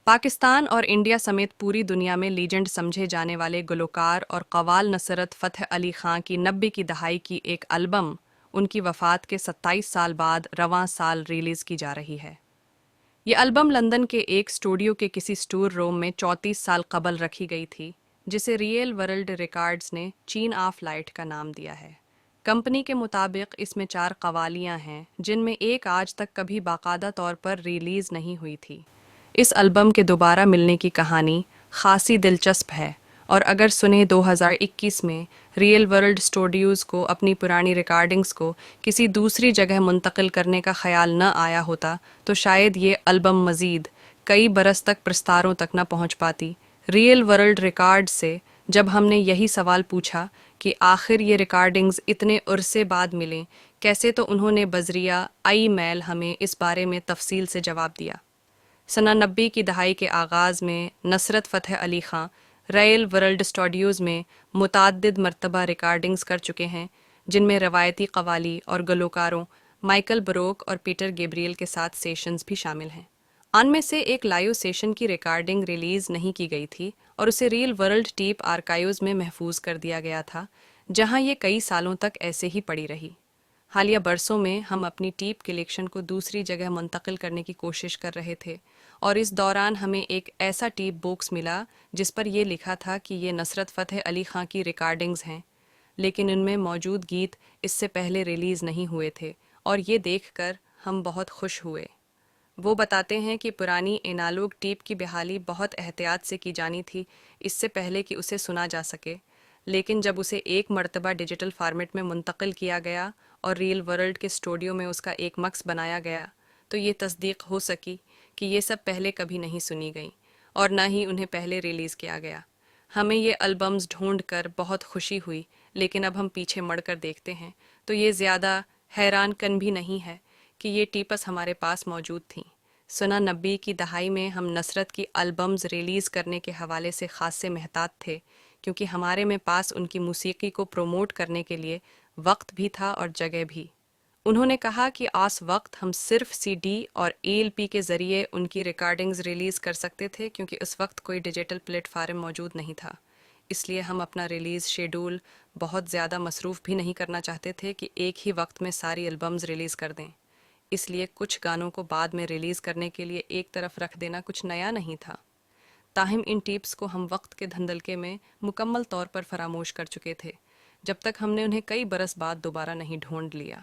पाकिस्तान और इंडिया समेत पूरी दुनिया में लीजेंड समझे जाने वाले गुलकार और कव्वाल नुसरत फ़तेह अली ख़ां की 90 की दहाई की एक एल्बम उनकी वफ़ात के 27 साल बाद रवां साल रिलीज़ की जा रही है। ये एल्बम लंदन के एक स्टूडियो के किसी स्टोर रूम में 34 साल कबल रखी गई थी, जिसे रियल वर्ल्ड रिकॉर्ड्स ने चीन ऑफ लाइट का नाम दिया है। कंपनी के मुताबिक इसमें 4 कवालियाँ हैं, जिनमें एक आज तक कभी बाकायदा तौर पर रिलीज़ नहीं हुई थी। इस एल्बम के दोबारा मिलने की कहानी खासी दिलचस्प है, और अगर सुने 2021 में रियल वर्ल्ड स्टूडियोज़ को अपनी पुरानी रिकॉर्डिंग्स को किसी दूसरी जगह मुंतकिल करने का ख्याल न आया होता तो शायद ये एल्बम मज़ीद कई बरस तक प्रस्तारों तक न पहुंच पाती। रियल वर्ल्ड रिकॉर्ड से जब हमने यही सवाल पूछा कि आखिर ये रिकॉर्डिंग्स इतने अरसे बाद मिलें कैसे, तो उन्होंने बजरिया आई मेल हमें इस बारे में तफसील से जवाब दिया। सना 90 की दहाई के आगाज़ में नुसरत फ़तेह अली ख़ां रॉयल वर्ल्ड स्टूडियोज़ में मुतअद्दिद मरतबा रिकॉर्डिंग्स कर चुके हैं, जिनमें रवायती कव्वाली और गलोकारों माइकल बरोक और पीटर गैब्रियल के साथ सेशंस भी शामिल हैं। उनमें से एक लाइव सेशन की रिकॉर्डिंग रिलीज़ नहीं की गई थी और उसे रियल वर्ल्ड टेप आर्काइव्स में महफूज कर दिया गया था, जहां ये कई सालों तक ऐसे ही पड़ी रही। हालिया बरसों में हम अपनी टेप कलेक्शन को दूसरी जगह मुंतकिल करने की कोशिश कर रहे थे, और इस दौरान हमें एक ऐसा टेप बॉक्स मिला जिस पर यह लिखा था कि ये नुसरत फ़तेह अली ख़ां की रिकॉर्डिंग्स हैं, लेकिन इनमें मौजूद गीत इससे पहले रिलीज़ नहीं हुए थे, और ये देखकर हम बहुत खुश हुए। वो बताते हैं कि पुरानी एनालॉग टेप की बहाली बहुत एहतियात से की जानी थी, इससे पहले कि उसे सुना जा सके, लेकिन जब उसे एक मरतबा डिजिटल फॉर्मेट में मुंतकिल किया गया और रियल वर्ल्ड के स्टूडियो में उसका एक मक्स बनाया गया, तो ये तस्दीक हो सकी कि ये सब पहले कभी नहीं सुनी गई और न ही उन्हें पहले रिलीज़ किया गया। हमें ये एल्बम्स ढूंढ कर बहुत खुशी हुई, लेकिन अब हम पीछे मुड़कर देखते हैं तो ये ज़्यादा हैरान कन भी नहीं है कि ये टीपस हमारे पास मौजूद थीं। सना 90 की दहाई में हम नुसरत की एल्बम्स रिलीज़ करने के हवाले से ख़ासे महतात थे, क्योंकि हमारे में पास उनकी मूसीकी को प्रोमोट करने के लिए वक्त भी था और जगह भी। उन्होंने कहा कि आस वक्त हम सिर्फ सीडी और एएलपी के ज़रिए उनकी रिकॉर्डिंग्स रिलीज़ कर सकते थे, क्योंकि उस वक्त कोई डिजिटल प्लेटफार्म मौजूद नहीं था। इसलिए हम अपना रिलीज़ शेड्यूल बहुत ज़्यादा मसरूफ़ भी नहीं करना चाहते थे कि एक ही वक्त में सारी एल्बम्स रिलीज़ कर दें। इसलिए कुछ गानों को बाद में रिलीज़ करने के लिए एक तरफ रख देना कुछ नया नहीं था। ताहिम इन टिप्स को हम वक्त के धंधलके में मुकम्मल तौर पर फरामोश कर चुके थे, जब तक हमने उन्हें कई बरस बाद दोबारा नहीं ढूंढ लिया।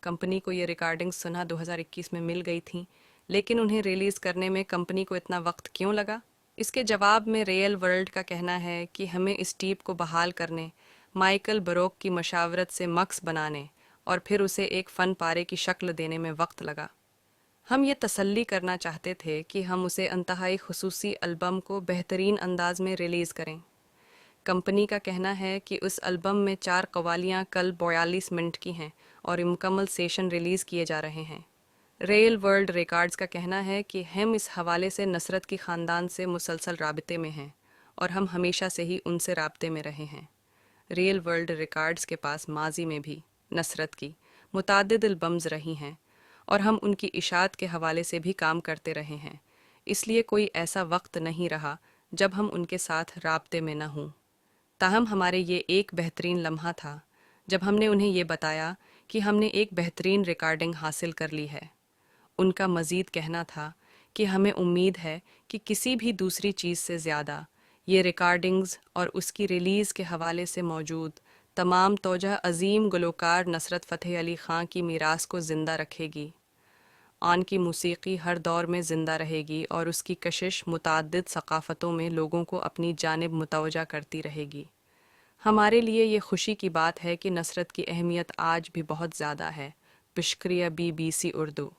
कंपनी को ये रिकॉर्डिंग्स सुना 2021 में मिल गई थीं, लेकिन उन्हें रिलीज़ करने में कंपनी को इतना वक्त क्यों लगा? इसके जवाब में रियल वर्ल्ड का कहना है कि हमें इस टेप को बहाल करने, माइकल बरोक की मशावरत से मक्स बनाने और फिर उसे एक फ़न पारे की शक्ल देने में वक्त लगा। हम ये तसल्ली करना चाहते थे कि हम उसे इंतहाई खुसूसी एल्बम को बेहतरीन अंदाज में रिलीज़ करें। कंपनी का कहना है कि उस एल्बम में 4 कवालियाँ कल 42 मिनट की हैं और मुकम्मल सेशन रिलीज़ किए जा रहे हैं। रियल वर्ल्ड रिकॉर्ड्स का कहना है कि हम इस हवाले से नुसरत की ख़ानदान से मुसलसल राबते में हैं और हम हमेशा से ही उनसे राबते में रहे हैं। रियल वर्ल्ड रिकॉर्ड्स के पास माजी में भी नुसरत की मुतअद्दिद एल्बम्स रही हैं और हम उनकी इशात के हवाले से भी काम करते रहे हैं, इसलिए कोई ऐसा वक्त नहीं रहा जब हम उनके साथ राबते में न हों। ताहम हमारे ये एक बेहतरीन लम्हा था जब हमने उन्हें ये बताया कि हमने एक बेहतरीन रिकॉर्डिंग हासिल कर ली है। उनका मज़ीद कहना था कि हमें उम्मीद है कि किसी भी दूसरी चीज़ से ज़्यादा ये रिकॉर्डिंग्स और उसकी रिलीज़ के हवाले से मौजूद तमाम तोजह अज़ीम गुलकार नुसरत फ़तेह अली ख़ां की मीरास को ज़िंदा रखेगी। आन की मूसीक़ी हर दौर में ज़िंदा रहेगी और उसकी कशिश मुतअद्दिद सक़ाफ़तों में लोगों को अपनी जानिब मुतवज्जा करती रहेगी। हमारे लिए ये खुशी की बात है कि नुसरत की अहमियत आज भी बहुत ज़्यादा है। शुक्रिया BBC उर्दू।